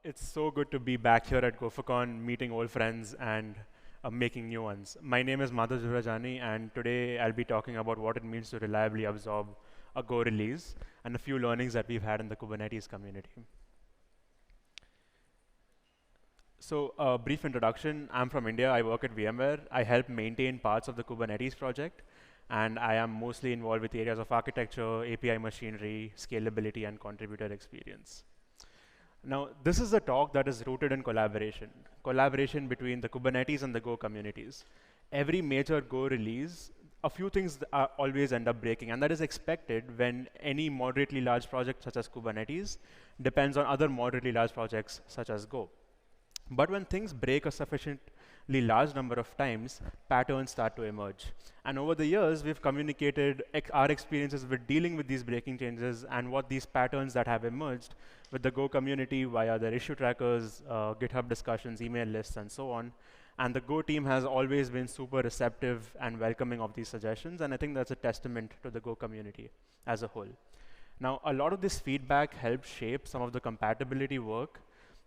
It's so good to be back here at GopherCon, meeting old friends and making new ones. My name is Madhav Jivrajani, and today I'll be talking about what it means to reliably absorb a Go release and a few learnings that we've had in the Kubernetes community. So, brief introduction. I'm from India. I work at VMware. I help maintain parts of the Kubernetes project, and I am mostly involved with areas of architecture, API machinery, scalability, and contributor experience. Now, this is a talk that is rooted in collaboration between the Kubernetes and the Go communities. Every major Go release, a few things always end up breaking, and that is expected when any moderately large project such as Kubernetes depends on other moderately large projects such as Go. But when things break a sufficiently large number of times, patterns start to emerge. And over the years, we've communicated our experiences with dealing with these breaking changes and what these patterns that have emerged with the Go community via their issue trackers, GitHub discussions, email lists, and so on. And the Go team has always been super receptive and welcoming of these suggestions, and I think that's a testament to the Go community as a whole. Now, a lot of this feedback helped shape some of the compatibility work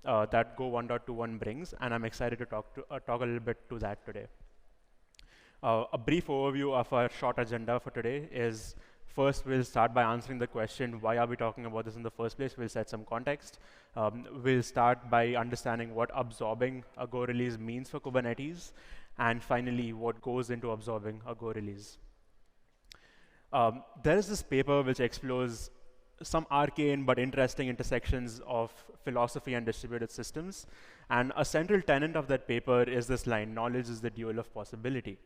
that Go 1.21 brings, and I'm excited to talk a little bit to that today. A brief overview of our short agenda for today is, first we'll start by answering the question, why are we talking about this in the first place? We'll set some context. We'll start by understanding what absorbing a Go release means for Kubernetes, and finally, what goes into absorbing a Go release. There is this paper which explores some arcane but interesting intersections of philosophy and distributed systems. And a central tenet of that paper is this line, knowledge is the dual of possibility,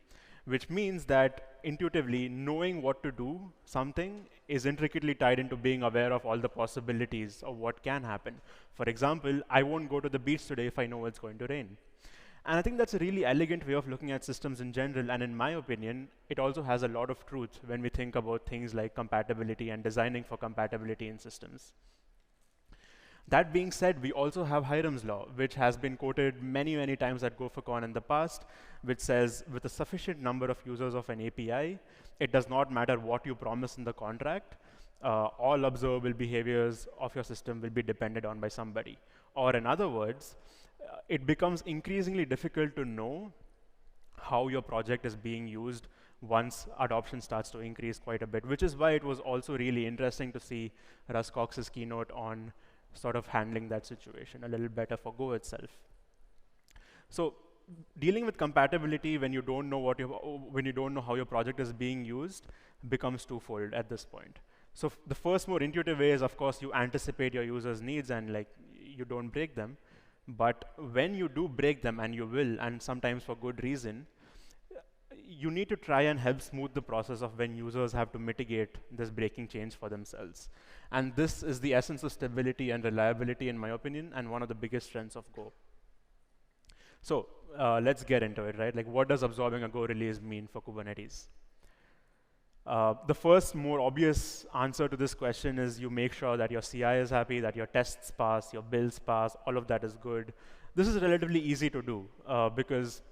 which means that intuitively knowing what to do something is intricately tied into being aware of all the possibilities of what can happen. For example, I won't go to the beach today if I know it's going to rain. And I think that's a really elegant way of looking at systems in general, and in my opinion, it also has a lot of truth when we think about things like compatibility and designing for compatibility in systems. That being said, we also have Hiram's law, which has been quoted many, many times at GopherCon in the past, which says, with a sufficient number of users of an API, it does not matter what you promise in the contract, all observable behaviors of your system will be depended on by somebody. Or in other words, it becomes increasingly difficult to know how your project is being used once adoption starts to increase quite a bit, which is why it was also really interesting to see Russ Cox's keynote on sort of handling that situation a little better for Go itself. So dealing with compatibility when you don't know how your project is being used becomes twofold at this point. So the first more intuitive way is, of course, you anticipate your users' needs and you don't break them. But when you do break them, and you will, and sometimes for good reason, you need to try and help smooth the process of when users have to mitigate this breaking change for themselves. And this is the essence of stability and reliability, in my opinion, and one of the biggest strengths of Go. So let's get into it, right? Like, what does absorbing a Go release mean for Kubernetes? The first, more obvious answer to this question is you make sure that your CI is happy, that your tests pass, your builds pass, all of that is good. This is relatively easy to do because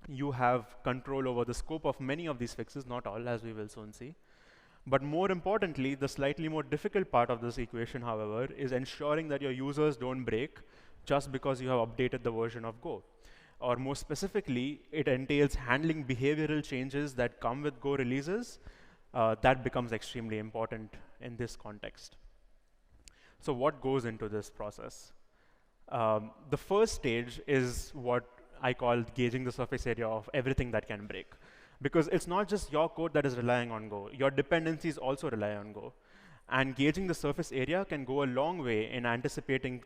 you have control over the scope of many of these fixes, not all, as we will soon see. But more importantly, the slightly more difficult part of this equation, however, is ensuring that your users don't break just because you have updated the version of Go. Or more specifically, it entails handling behavioral changes that come with Go releases. That becomes extremely important in this context. So what goes into this process? The first stage is what I call gauging the surface area of everything that can break. Because it's not just your code that is relying on Go. Your dependencies also rely on Go. And gauging the surface area can go a long way in anticipating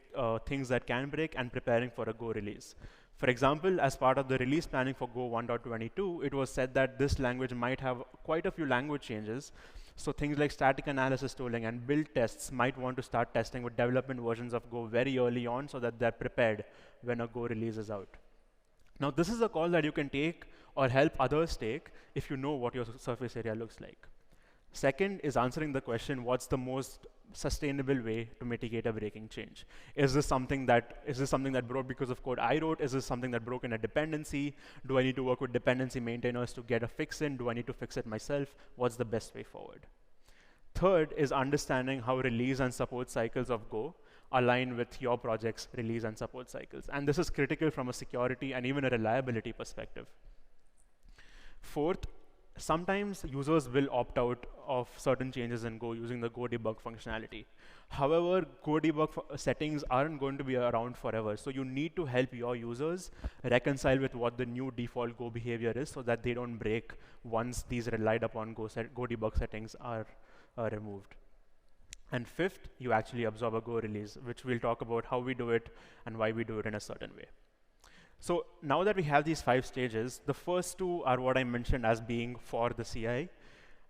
things that can break and preparing for a Go release. For example, as part of the release planning for Go 1.22, it was said that this language might have quite a few language changes. So things like static analysis tooling and build tests might want to start testing with development versions of Go very early on so that they're prepared when a Go release is out. Now, this is a call that you can take or help others take if you know what your surface area looks like. Second is answering the question, what's the most sustainable way to mitigate a breaking change? Is this something that broke because of code I wrote? Is this something that broke in a dependency? Do I need to work with dependency maintainers to get a fix in? Do I need to fix it myself? What's the best way forward? Third is understanding how release and support cycles of Go align with your project's release and support cycles. And this is critical from a security and even a reliability perspective. Fourth, sometimes users will opt out of certain changes in Go using the Go debug functionality. However, Go debug settings aren't going to be around forever, so you need to help your users reconcile with what the new default Go behavior is so that they don't break once these relied upon Go debug settings are removed. And fifth, you actually absorb a Go release, which we'll talk about how we do it and why we do it in a certain way. So now that we have these 5 stages, the first 2 are what I mentioned as being for the CI.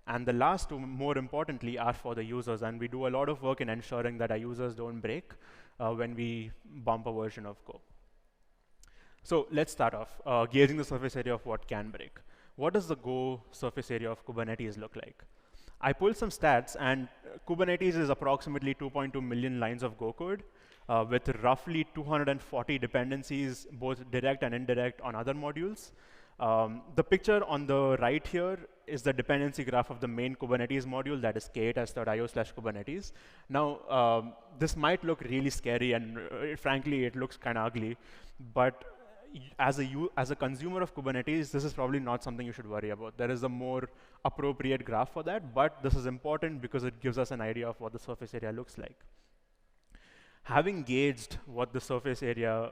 And the last 2, more importantly, are for the users. And we do a lot of work in ensuring that our users don't break when we bump a version of Go. So let's start off, gauging the surface area of what can break. What does the Go surface area of Kubernetes look like? I pulled some stats, and Kubernetes is approximately 2.2 million lines of Go code, with roughly 240 dependencies, both direct and indirect, on other modules. The picture on the right here is the dependency graph of the main Kubernetes module, that is k8s.io/Kubernetes. Now, this might look really scary, and frankly, it looks kind of ugly, but as a consumer of Kubernetes, this is probably not something you should worry about. There is a more appropriate graph for that, but this is important because it gives us an idea of what the surface area looks like. Having gauged what the surface area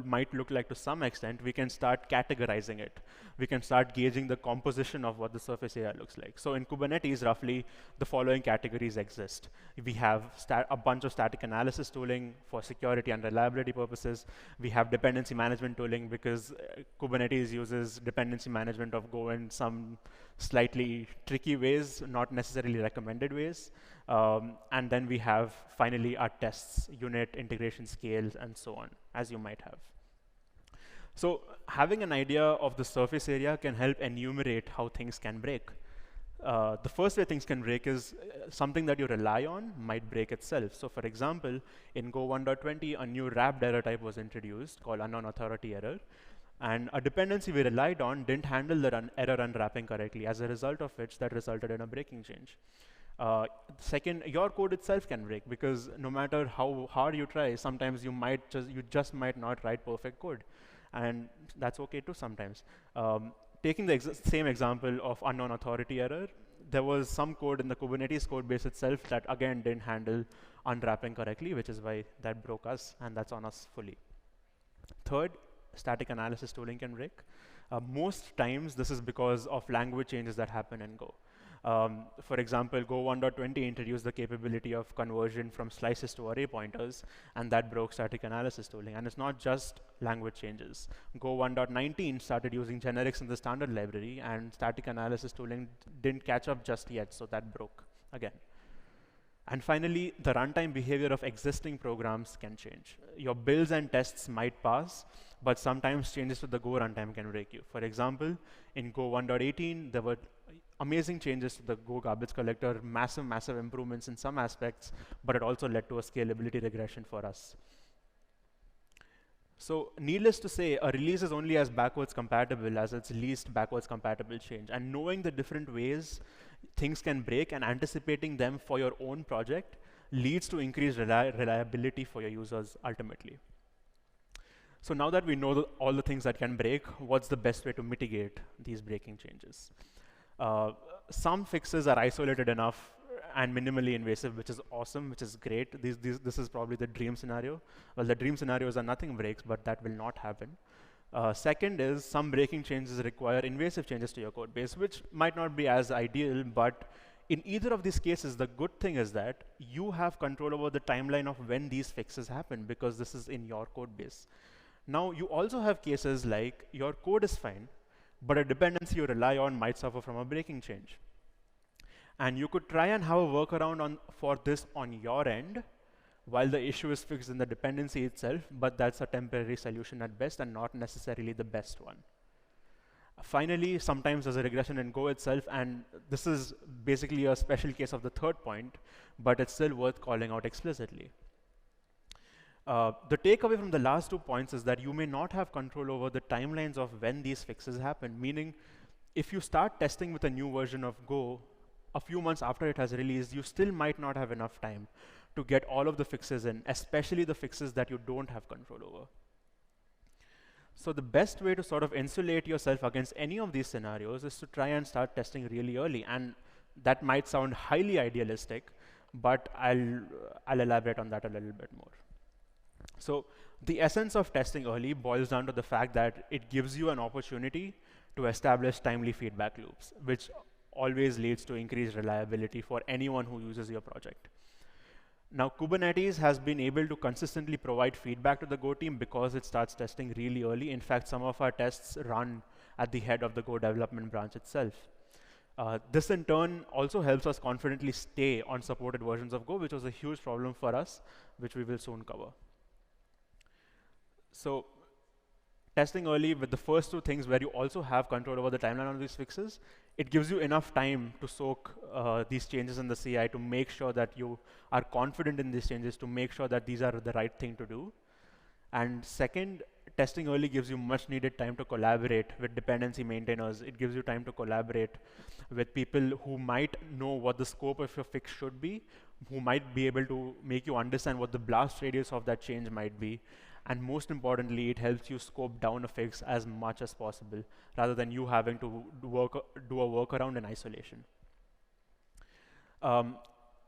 might look like to some extent, we can start categorizing it. We can start gauging the composition of what the surface area looks like. So in Kubernetes, roughly, the following categories exist. We have a bunch of static analysis tooling for security and reliability purposes. We have dependency management tooling because Kubernetes uses dependency management of Go in some slightly tricky ways, not necessarily recommended ways. And then we have, finally, our tests, unit, integration scales, and so on, as you might have. So having an idea of the surface area can help enumerate how things can break. The first way things can break is something that you rely on might break itself. So for example, in Go 1.20, a new wrapped error type was introduced called unknown authority error. And a dependency we relied on didn't handle the error unwrapping correctly, as a result of which that resulted in a breaking change. Second, your code itself can break, because no matter how hard you try, sometimes you just might not write perfect code, and that's okay too sometimes. Taking the same example of unknown authority error, there was some code in the Kubernetes code base itself that again didn't handle unwrapping correctly, which is why that broke us, and that's on us fully. Third, static analysis tooling can break. Most times this is because of language changes that happen in Go. For example, Go 1.20 introduced the capability of conversion from slices to array pointers, and that broke static analysis tooling. And it's not just language changes. Go 1.19 started using generics in the standard library, and static analysis tooling didn't catch up just yet, so that broke again. And finally, the runtime behavior of existing programs can change. Your builds and tests might pass, but sometimes changes to the Go runtime can break you. For example, in Go 1.18, there were amazing changes to the Go garbage collector, massive improvements in some aspects, but it also led to a scalability regression for us. So needless to say, a release is only as backwards compatible as its least backwards compatible change. And knowing the different ways things can break and anticipating them for your own project leads to increased reliability for your users ultimately. So now that we know all the things that can break, what's the best way to mitigate these breaking changes? Some fixes are isolated enough and minimally invasive, which is awesome, which is great. This is probably the dream scenario. Well, the dream scenarios are nothing breaks, but that will not happen. Second is some breaking changes require invasive changes to your code base, which might not be as ideal, but in either of these cases, the good thing is that you have control over the timeline of when these fixes happen, because this is in your code base. Now, you also have cases like your code is fine, but a dependency you rely on might suffer from a breaking change. And you could try and have a workaround for this on your end while the issue is fixed in the dependency itself, but that's a temporary solution at best and not necessarily the best one. Finally, sometimes there's a regression in Go itself, and this is basically a special case of the third point, but it's still worth calling out explicitly. The takeaway from the last 2 points is that you may not have control over the timelines of when these fixes happen, meaning if you start testing with a new version of Go a few months after it has released, you still might not have enough time to get all of the fixes in, especially the fixes that you don't have control over. So the best way to sort of insulate yourself against any of these scenarios is to try and start testing really early. And that might sound highly idealistic, but I'll elaborate on that a little bit more. So the essence of testing early boils down to the fact that it gives you an opportunity to establish timely feedback loops, which always leads to increased reliability for anyone who uses your project. Now, Kubernetes has been able to consistently provide feedback to the Go team because it starts testing really early. In fact, some of our tests run at the head of the Go development branch itself. This in turn also helps us confidently stay on supported versions of Go, which was a huge problem for us, which we will soon cover. So testing early with the first two things where you also have control over the timeline of these fixes, it gives you enough time to soak these changes in the CI to make sure that you are confident in these changes, to make sure that these are the right thing to do. And second, testing early gives you much needed time to collaborate with dependency maintainers. It gives you time to collaborate with people who might know what the scope of your fix should be, who might be able to make you understand what the blast radius of that change might be. And most importantly, it helps you scope down a fix as much as possible, rather than you having to do a workaround in isolation.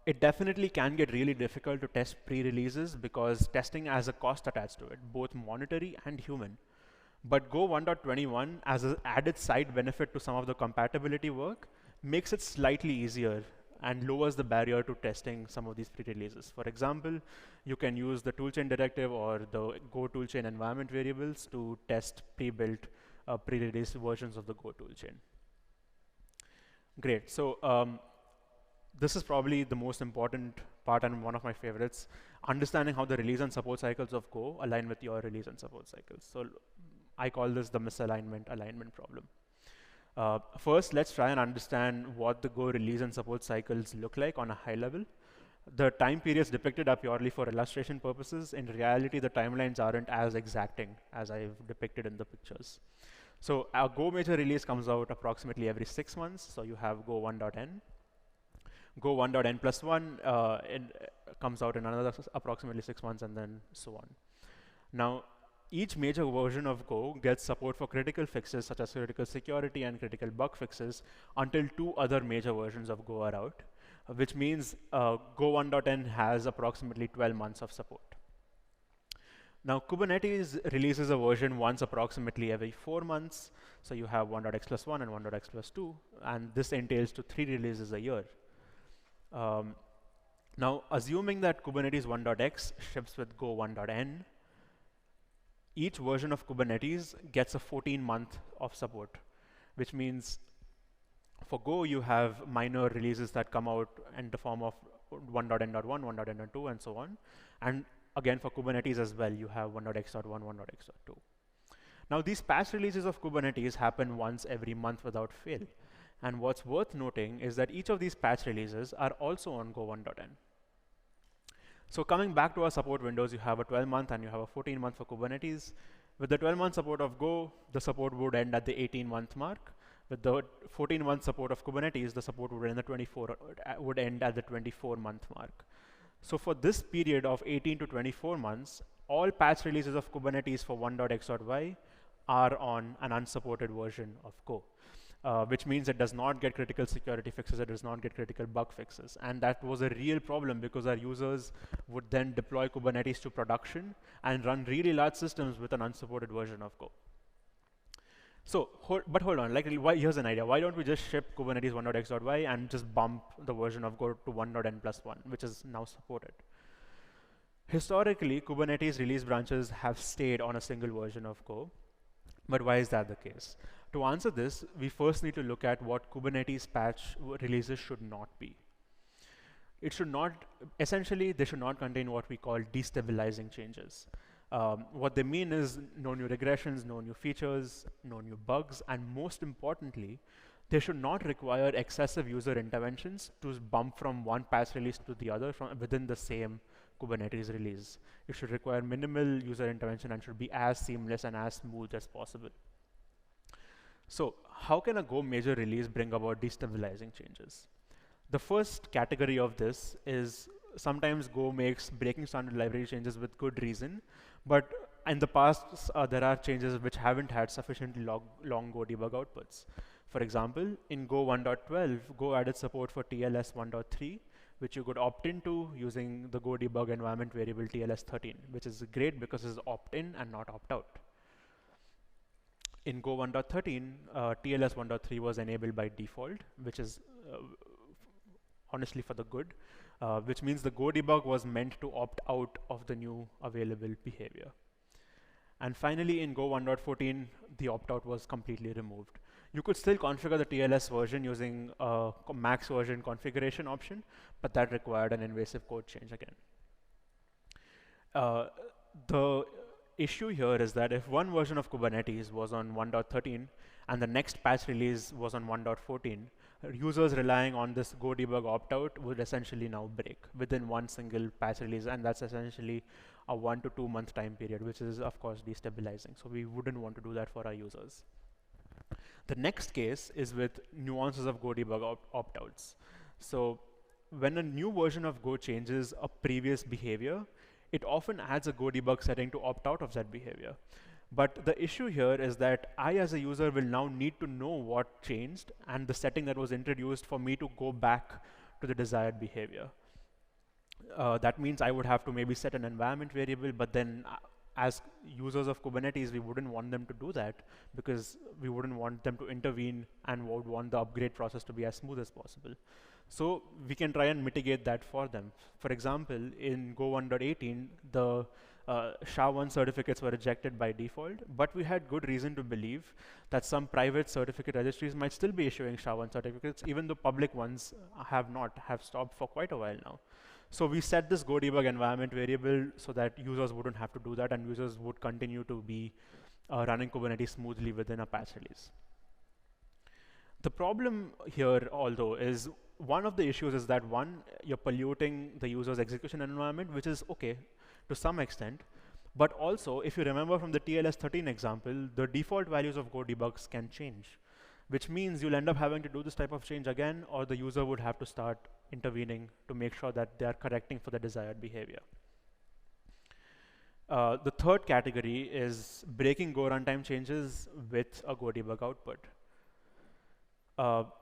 It definitely can get really difficult to test pre-releases because testing has a cost attached to it, both monetary and human. But Go 1.21, as an added side benefit to some of the compatibility work, makes it slightly easier and lowers the barrier to testing some of these pre-releases. For example, you can use the toolchain directive or the Go toolchain environment variables to test pre-built, pre-release versions of the Go toolchain. Great. So this is probably the most important part and one of my favorites, understanding how the release and support cycles of Go align with your release and support cycles. So I call this the misalignment alignment problem. First, let's try and understand what the Go release and support cycles look like on a high level. The time periods depicted are purely for illustration purposes. In reality, the timelines aren't as exacting as I've depicted in the pictures. So our Go major release comes out approximately every 6 months. So you have Go 1.n. Go 1.n plus 1 comes out in another approximately 6 months, and then so on. Now, each major version of Go gets support for critical fixes such as critical security and critical bug fixes until 2 other major versions of Go are out, which means Go 1.n has approximately 12 months of support. Now, Kubernetes releases a version once approximately every 4 months. So you have 1.x plus 1 and 1.x plus 2, and this entails to 3 releases a year. Now, assuming that Kubernetes 1.x ships with Go 1.n, each version of Kubernetes gets a 14-month of support, which means for Go, you have minor releases that come out in the form of 1.n.1, 1.n.2, and so on. And again, for Kubernetes as well, you have 1.x.1, 1.x.2. Now, these patch releases of Kubernetes happen once every month without fail. And what's worth noting is that each of these patch releases are also on Go 1.n. So coming back to our support windows, you have a 12-month and you have a 14-month for Kubernetes. With the 12-month support of Go, the support would end at the 18-month mark. With the 14-month support of Kubernetes, the support would end at the 24-month mark. So for this period of 18 to 24 months, all patch releases of Kubernetes for 1.x.y are on an unsupported version of Go. Which means it does not get critical security fixes, it does not get critical bug fixes. And that was a real problem because our users would then deploy Kubernetes to production and run really large systems with an unsupported version of Go. So, but hold on, here's an idea. Why don't we just ship Kubernetes 1.x.y and just bump the version of Go to 1.n plus 1, which is now supported? Historically, Kubernetes release branches have stayed on a single version of Go. But why is that the case? To answer this, we first need to look at what Kubernetes patch releases should not be. It should not, essentially, they should not contain what we call destabilizing changes. What they mean is no new regressions, no new features, no new bugs, and most importantly, they should not require excessive user interventions to bump from one patch release to the other from within the same Kubernetes release. It should require minimal user intervention and should be as seamless and as smooth as possible. So how can a Go major release bring about destabilizing changes? The first category of this is sometimes Go makes breaking standard library changes with good reason, but in the past, there are changes which haven't had sufficiently long Go debug outputs. For example, in Go 1.12, Go added support for TLS 1.3, which you could opt into using the Go debug environment variable TLS13, which is great because it's opt-in and not opt-out. In Go 1.13, TLS 1.3 was enabled by default, which is honestly for the good, which means the Go debug was meant to opt out of the new available behavior. And finally, in Go 1.14, the opt-out was completely removed. You could still configure the TLS version using a max version configuration option, but that required an invasive code change again. The issue here is that if one version of Kubernetes was on 1.13 and the next patch release was on 1.14, users relying on this Go debug opt-out would essentially now break within one single patch release, and that's essentially a 1 to 2 month time period, which is of course destabilizing. So we wouldn't want to do that for our users. The next case is with nuances of Go debug opt-outs. So when a new version of Go changes a previous behavior, it often adds a Go debug setting to opt out of that behavior. But the issue here is that I, as a user, will now need to know what changed and the setting that was introduced for me to go back to the desired behavior. That means I would have to maybe set an environment variable, but then as users of Kubernetes, we wouldn't want them to do that because we wouldn't want them to intervene and would want the upgrade process to be as smooth as possible. So we can try and mitigate that for them. For example, in Go 1.18, the SHA-1 certificates were rejected by default, but we had good reason to believe that some private certificate registries might still be issuing SHA-1 certificates, even though public ones have stopped for quite a while now. So we set this Go debug environment variable so that users wouldn't have to do that, and users would continue to be running Kubernetes smoothly within a patch release. The problem here, although, is one of the issues is that one, you're polluting the user's execution environment, which is okay to some extent. But also, if you remember from the TLS13 example, the default values of Go debugs can change, which means you'll end up having to do this type of change again, or the user would have to start intervening to make sure that they are correcting for the desired behavior. The third category is breaking Go runtime changes with a Go debug output.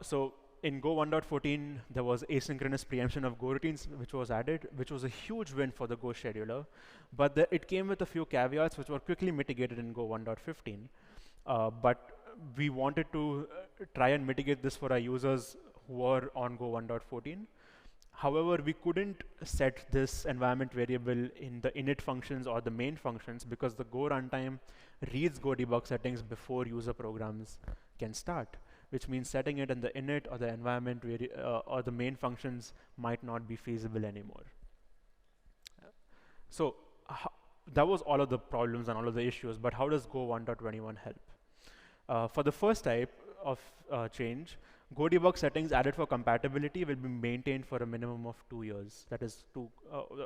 So in Go 1.14, there was asynchronous preemption of Go routines, which was added, which was a huge win for the Go scheduler. But it came with a few caveats, which were quickly mitigated in Go 1.15. But we wanted to try and mitigate this for our users who were on Go 1.14. However, we couldn't set this environment variable in the init functions or the main functions because the Go runtime reads Go debug settings before user programs can start, which means setting it in the init or the environment or the main functions might not be feasible anymore. So that was all of the problems and all of the issues, but how does Go 1.21 help? For the first type of change, Go debug settings added for compatibility will be maintained for a minimum of 2 years. That is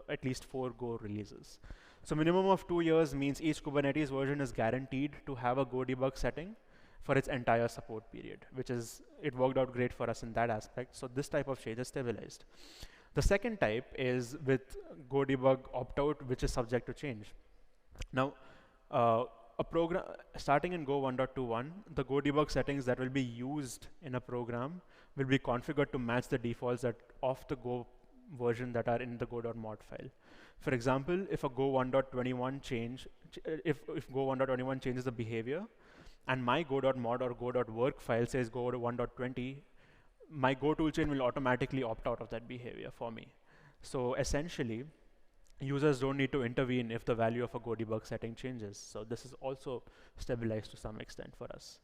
at least 4 Go releases. So minimum of 2 years means each Kubernetes version is guaranteed to have a Go debug setting for its entire support period, it worked out great for us in that aspect. So this type of change is stabilized. The second type is with Go debug opt-out, which is subject to change. Now, a program starting in Go 1.21, the Go debug settings that will be used in a program will be configured to match the defaults of the Go version that are in the go.mod file. For example, if a Go 1.21 if Go 1.21 changes the behavior, and my go.mod or go.work file says Go 1.20, my Go toolchain will automatically opt out of that behavior for me. So essentially, users don't need to intervene if the value of a Go debug setting changes. So this is also stabilized to some extent for us.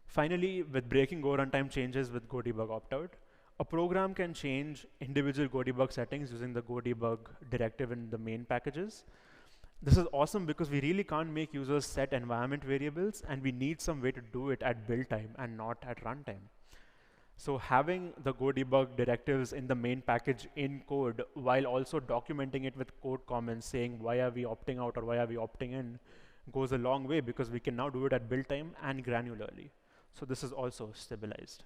Finally, with breaking Go runtime changes with Go debug opt-out, a program can change individual Go debug settings using the Go debug directive in the main packages. This is awesome because we really can't make users set environment variables, and we need some way to do it at build time and not at runtime. So having the Go debug directives in the main package in code while also documenting it with code comments saying why are we opting out or why are we opting in goes a long way because we can now do it at build time and granularly. So this is also stabilized.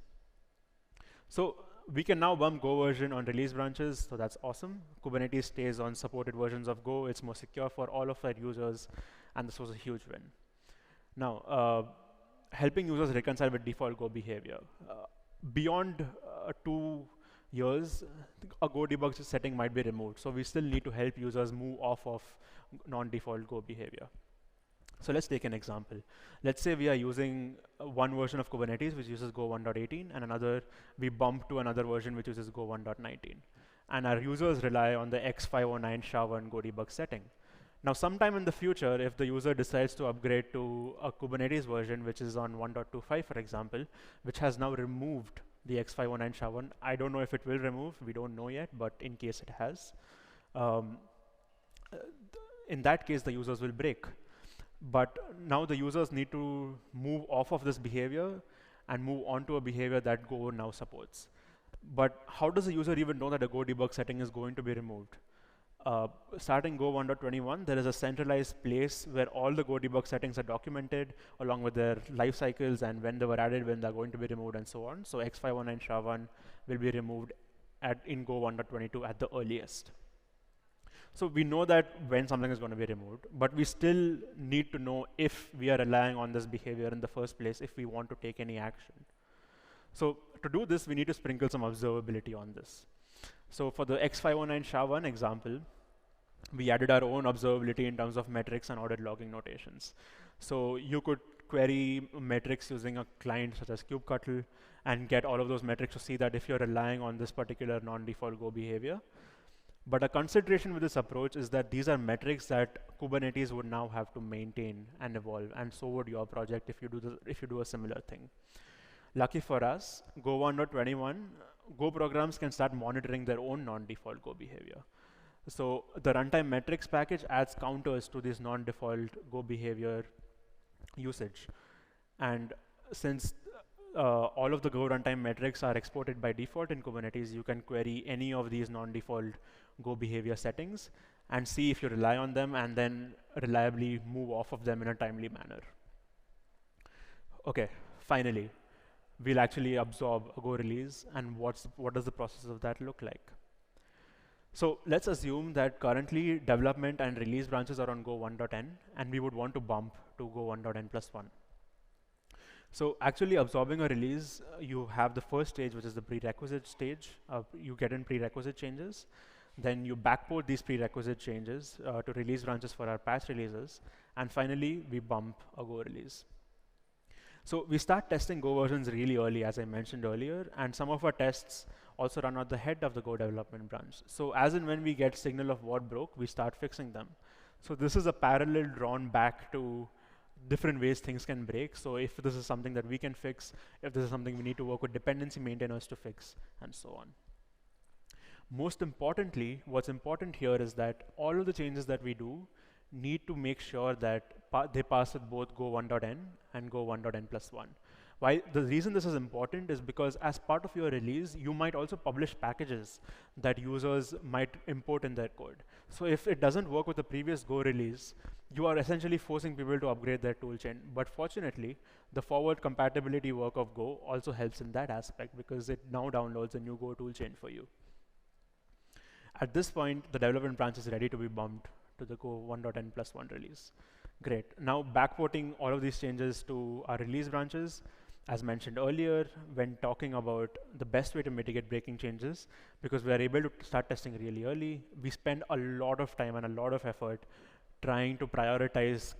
So We can now bump Go version on release branches, so that's awesome. Kubernetes stays on supported versions of Go. It's more secure for all of our users, and this was a huge win. Now, helping users reconcile with default Go behavior. Beyond 2 years, a Go debug setting might be removed, so we still need to help users move off of non-default Go behavior. So let's take an example. Let's say we are using one version of Kubernetes which uses Go 1.18 and another, we bump to another version which uses Go 1.19. And our users rely on the X509 SHA-1 Go debug setting. Now, sometime in the future, if the user decides to upgrade to a Kubernetes version which is on 1.25, for example, which has now removed the X509 SHA-1, I don't know if it will remove, we don't know yet, but in case it has, in that case, the users will break. But now the users need to move off of this behavior and move on to a behavior that Go now supports. But how does the user even know that a Go debug setting is going to be removed? Starting Go 1.21, there is a centralized place where all the Go debug settings are documented along with their life cycles and when they were added, when they're going to be removed, and so on. So X509 SHA-1 will be removed in Go 1.22 at the earliest. So we know that when something is going to be removed, but we still need to know if we are relying on this behavior in the first place, if we want to take any action. So to do this, we need to sprinkle some observability on this. So for the X509 SHA-1 example, we added our own observability in terms of metrics and audit logging notations. So you could query metrics using a client such as kubectl and get all of those metrics to see that if you're relying on this particular non-default Go behavior. But a consideration with this approach is that these are metrics that Kubernetes would now have to maintain and evolve, and so would your project if you do a similar thing. Lucky for us, Go 1.21, Go programs can start monitoring their own non-default Go behavior. So the runtime metrics package adds counters to this non-default Go behavior usage. And since all of the Go runtime metrics are exported by default in Kubernetes, you can query any of these non-default Go behavior settings and see if you rely on them and then reliably move off of them in a timely manner. Okay, finally, we'll actually absorb a Go release, and what does the process of that look like? So let's assume that currently development and release branches are on Go 1.n, and we would want to bump to Go 1.n+1. So actually absorbing a release, you have the first stage, which is the prerequisite stage. You get in prerequisite changes. Then you backport these prerequisite changes to release branches for our patch releases. And finally, we bump a Go release. So we start testing Go versions really early, as I mentioned earlier. And some of our tests also run at the head of the Go development branch. So as and when we get signal of what broke, we start fixing them. So this is a parallel drawn back to different ways things can break. So if this is something that we can fix, if this is something we need to work with dependency maintainers to fix, and so on. Most importantly, what's important here is that all of the changes that we do need to make sure that they pass with both Go 1.n and Go 1.n+1. Why? The reason this is important is because as part of your release, you might also publish packages that users might import in their code. So if it doesn't work with the previous Go release, you are essentially forcing people to upgrade their toolchain. But fortunately, the forward compatibility work of Go also helps in that aspect because it now downloads a new Go toolchain for you. At this point, the development branch is ready to be bumped to the Go 1.n+1 release. Great. Now backporting all of these changes to our release branches. As mentioned earlier, when talking about the best way to mitigate breaking changes, because we are able to start testing really early, we spend a lot of time and a lot of effort trying to prioritize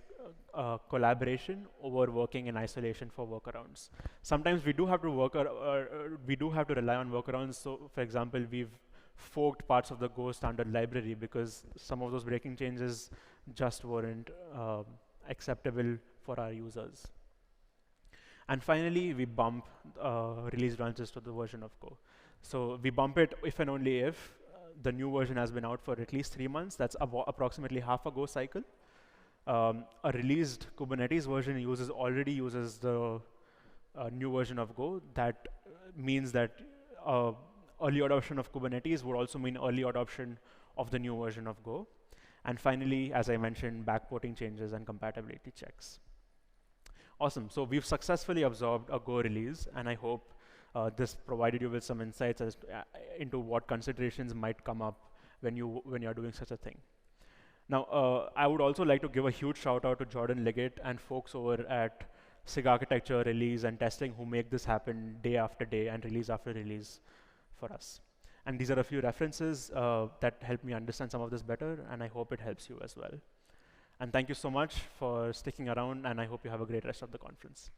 collaboration over working in isolation for workarounds. Sometimes we do have to rely on workarounds. So, for example, we've forked parts of the Go standard library because some of those breaking changes just weren't acceptable for our users. And finally, we bump release branches to the version of Go. So we bump it if and only if the new version has been out for at least 3 months. That's approximately half a Go cycle. A released Kubernetes version already uses the new version of Go. That means that early adoption of Kubernetes would also mean early adoption of the new version of Go. And finally, as I mentioned, backporting changes and compatibility checks. Awesome. So we've successfully absorbed a Go release, and I hope this provided you with some insights as into what considerations might come up when you're doing such a thing. Now, I would also like to give a huge shout out to Jordan Liggett and folks over at SIG Architecture, Release, and Testing who make this happen day after day and release after release for us. And these are a few references that help me understand some of this better, and I hope it helps you as well. And thank you so much for sticking around, and I hope you have a great rest of the conference.